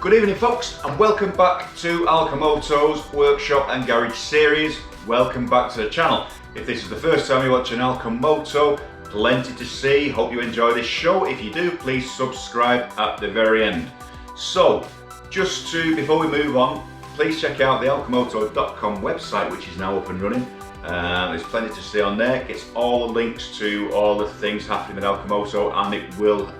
Good evening folks, and welcome back to ALCHEMOTO's Workshop and Garage series. Welcome back to the channel. If this is the first time you're watching ALCHEMOTO, plenty to see. Hope you enjoy this show. If you do, please subscribe at the very end. So, before we move on, please check out the ALCHEMOTO.com website, which is now up and running. There's plenty to see on there. It's all the links to all the things happening with ALCHEMOTO, and it will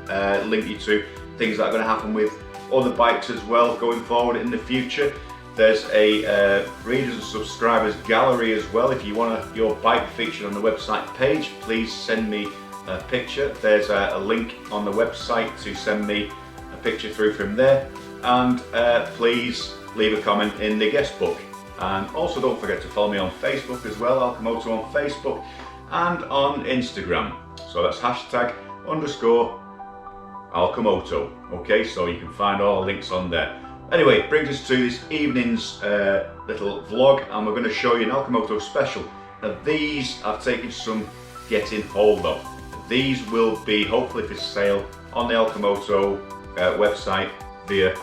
link you to things that are going to happen with other bikes as well going forward in the future. There's a readers and subscribers gallery as well. If you want your bike featured on the website page, please send me a picture. There's a link on the website to send me a picture through from there, and please leave a comment in the guest book. And also don't forget to follow me on Facebook as well, ALCHEMOTO on Facebook and on Instagram. So that's #_ALCHEMOTO. Okay, so you can find all the links on there. Anyway, it brings us to this evening's little vlog, and we're going to show you an ALCHEMOTO special. Now these I've taken some getting hold of. These will be hopefully for sale on the ALCHEMOTO website via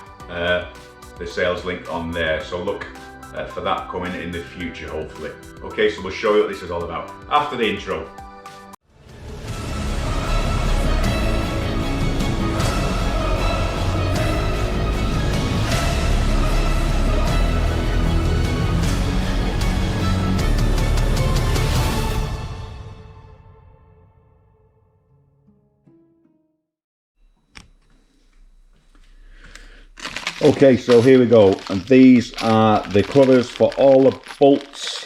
the sales link on there. So look for that coming in the future, hopefully. Okay, so we'll show you what this is all about after the intro. Okay, so here we go, and these are the covers for all the bolts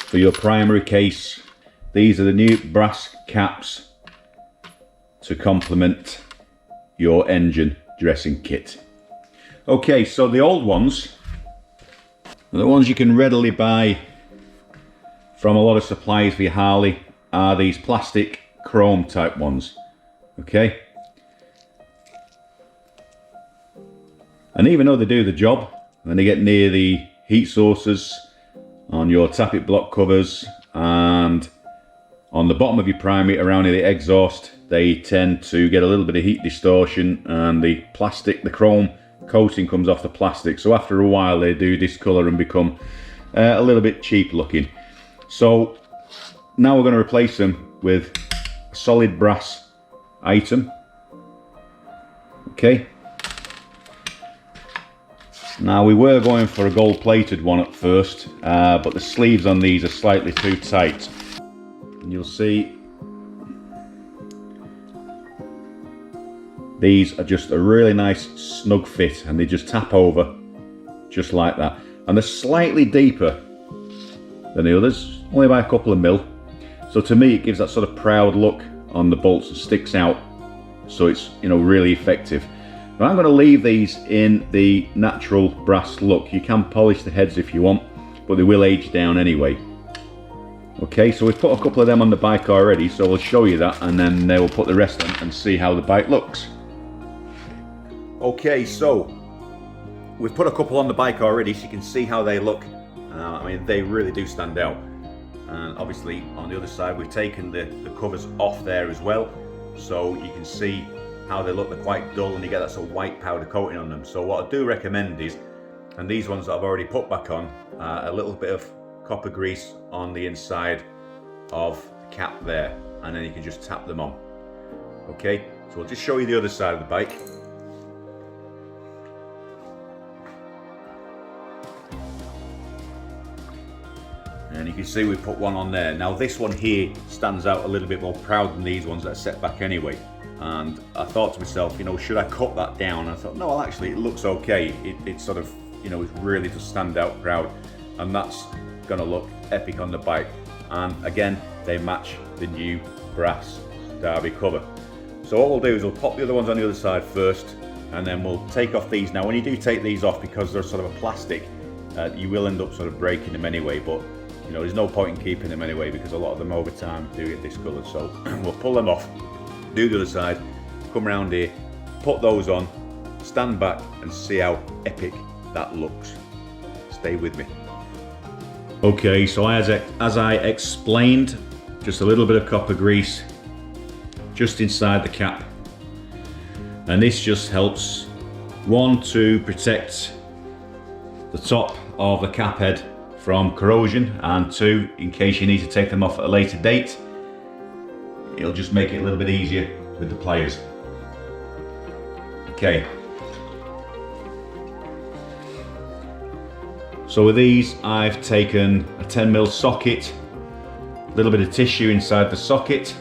for your primary case. These are the new brass caps to complement your engine dressing kit. Okay, so the old ones, the ones you can readily buy from a lot of suppliers for your Harley, are these plastic chrome type ones. Okay. And even though they do the job, when they get near the heat sources on your tappet block covers and on the bottom of your primary around the exhaust, they tend to get a little bit of heat distortion, and the plastic, the chrome coating comes off the plastic. So after a while they do discolour and become a little bit cheap looking. So now we're going to replace them with a solid brass item. Okay. Now we were going for a gold plated one at first, but the sleeves on these are slightly too tight. And you'll see these are just a really nice snug fit, and they just tap over just like that. And they're slightly deeper than the others, only by a couple of mil. So to me it gives that sort of proud look on the bolts and sticks out, so it's, you know, really effective. Now I'm going to leave these in the natural brass look. You can polish the heads if you want, but they will age down anyway. Okay, so we've put a couple of them on the bike already, so we'll show you that, and then we'll put the rest on and see how the bike looks. Okay, so we've put a couple on the bike already, so you can see how they look. I mean, they really do stand out. And obviously on the other side we've taken the covers off there as well, so you can see how they look. They're quite dull, and you get that sort of white powder coating on them. So what I do recommend is, and these ones that I've already put back on, a little bit of copper grease on the inside of the cap there, and then you can just tap them on. Okay, so I'll just show you the other side of the bike. And you can see we put one on there. Now this one here stands out a little bit more proud than these ones that are set back anyway. And I thought to myself, you know, should I cut that down? And I thought, no, well, actually it looks okay. It sort of, you know, it really does stand out proud, and that's gonna look epic on the bike. And again, they match the new brass derby cover. So what we'll do is we'll pop the other ones on the other side first, and then we'll take off these. Now when you do take these off, because they're sort of a plastic, you will end up sort of breaking them anyway, but you know, there's no point in keeping them anyway, because a lot of them over time do get discoloured. So we'll pull them off, do the other side, come around here, put those on, stand back and see how epic that looks. Stay with me. Okay, so as I explained, just a little bit of copper grease just inside the cap, And this just helps, one, to protect the top of the cap head from corrosion, and two, in case you need to take them off at a later date, it'll just make it a little bit easier with the pliers. Okay. So with these, I've taken a 10mm socket, a little bit of tissue inside the socket,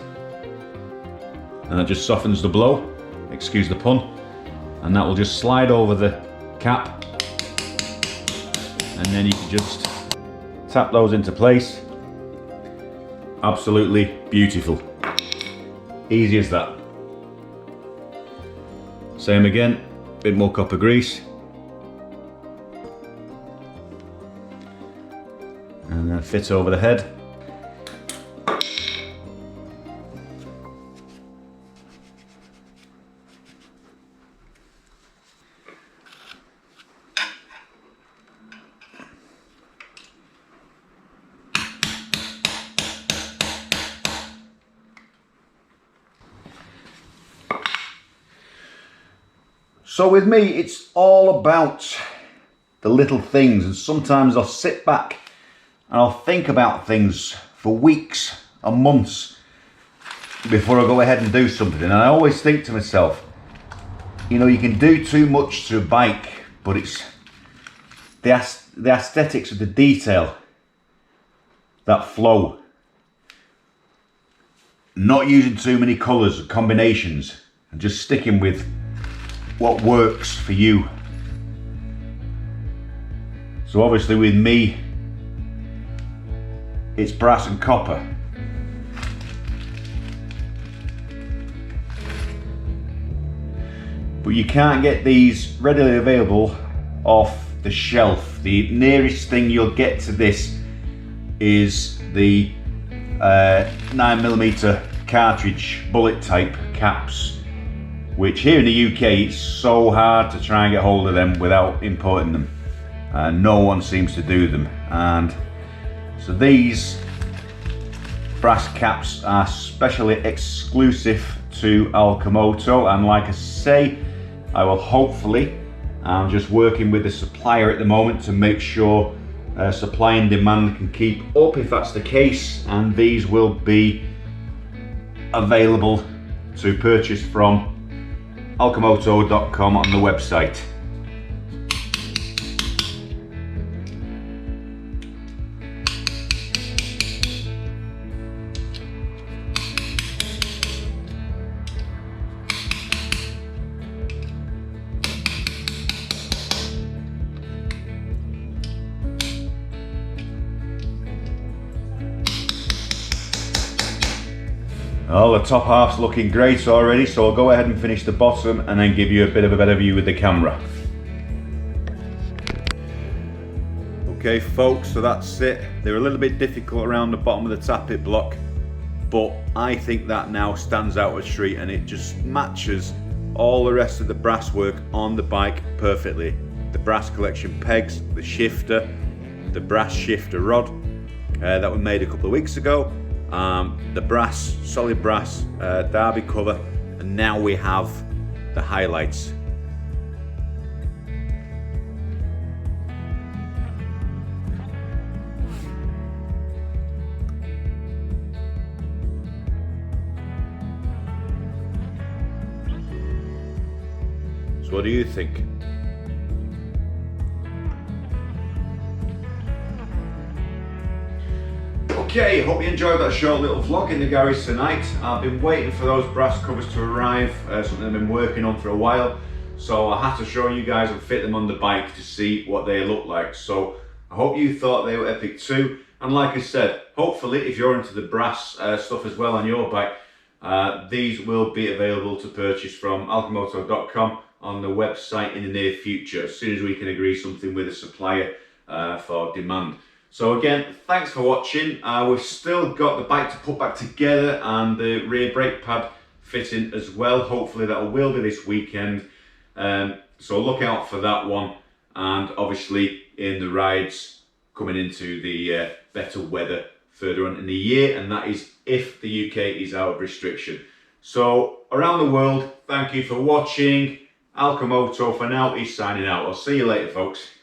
and that just softens the blow, excuse the pun, and that will just slide over the cap, and then you can just tap those into place. Absolutely beautiful. Easy as that. Same again, bit more copper grease. And then fit over the head. So with me, it's all about the little things, and sometimes I'll sit back and I'll think about things for weeks and months before I go ahead and do something. And I always think to myself, you know, you can do too much to a bike, but it's the aesthetics of the detail, that flow. Not using too many colours and combinations, and just sticking with what works for you. So obviously with me, it's brass and copper. But you can't get these readily available off the shelf. The nearest thing you'll get to this is the 9mm cartridge bullet type caps, which here in the UK it's so hard to try and get hold of them without importing them. No one seems to do them, and so these brass caps are specially exclusive to ALCHEMOTO, and like I say, I will hopefully, I'm just working with the supplier at the moment to make sure supply and demand can keep up if that's the case, and these will be available to purchase from ALCHEMOTO.com on the website. Well, the top half's looking great already, so I'll go ahead and finish the bottom and then give you a bit of a better view with the camera. Okay folks, so that's it. They're a little bit difficult around the bottom of the tappet block, but I think that now stands out a treat, and it just matches all the rest of the brass work on the bike perfectly. The brass collection pegs, the shifter, the brass shifter rod that we made a couple of weeks ago, the brass, solid brass derby cover, and now we have the highlights. So what do you think? Okay, hope you enjoyed that short little vlog in the garage tonight. I've been waiting for those brass covers to arrive, something I've been working on for a while. So I had to show you guys and fit them on the bike to see what they look like. So I hope you thought they were epic too. And like I said, hopefully if you're into the brass stuff as well on your bike, these will be available to purchase from ALCHEMOTO.com on the website in the near future, as soon as we can agree something with a supplier for demand. So again, thanks for watching. We've still got the bike to put back together and the rear brake pad fitting as well. Hopefully that will be this weekend. So look out for that one, and obviously in the rides coming into the better weather further on in the year, and that is if the UK is out of restriction. So around the world, thank you for watching. ALCHEMOTO for now is signing out. I'll see you later, folks.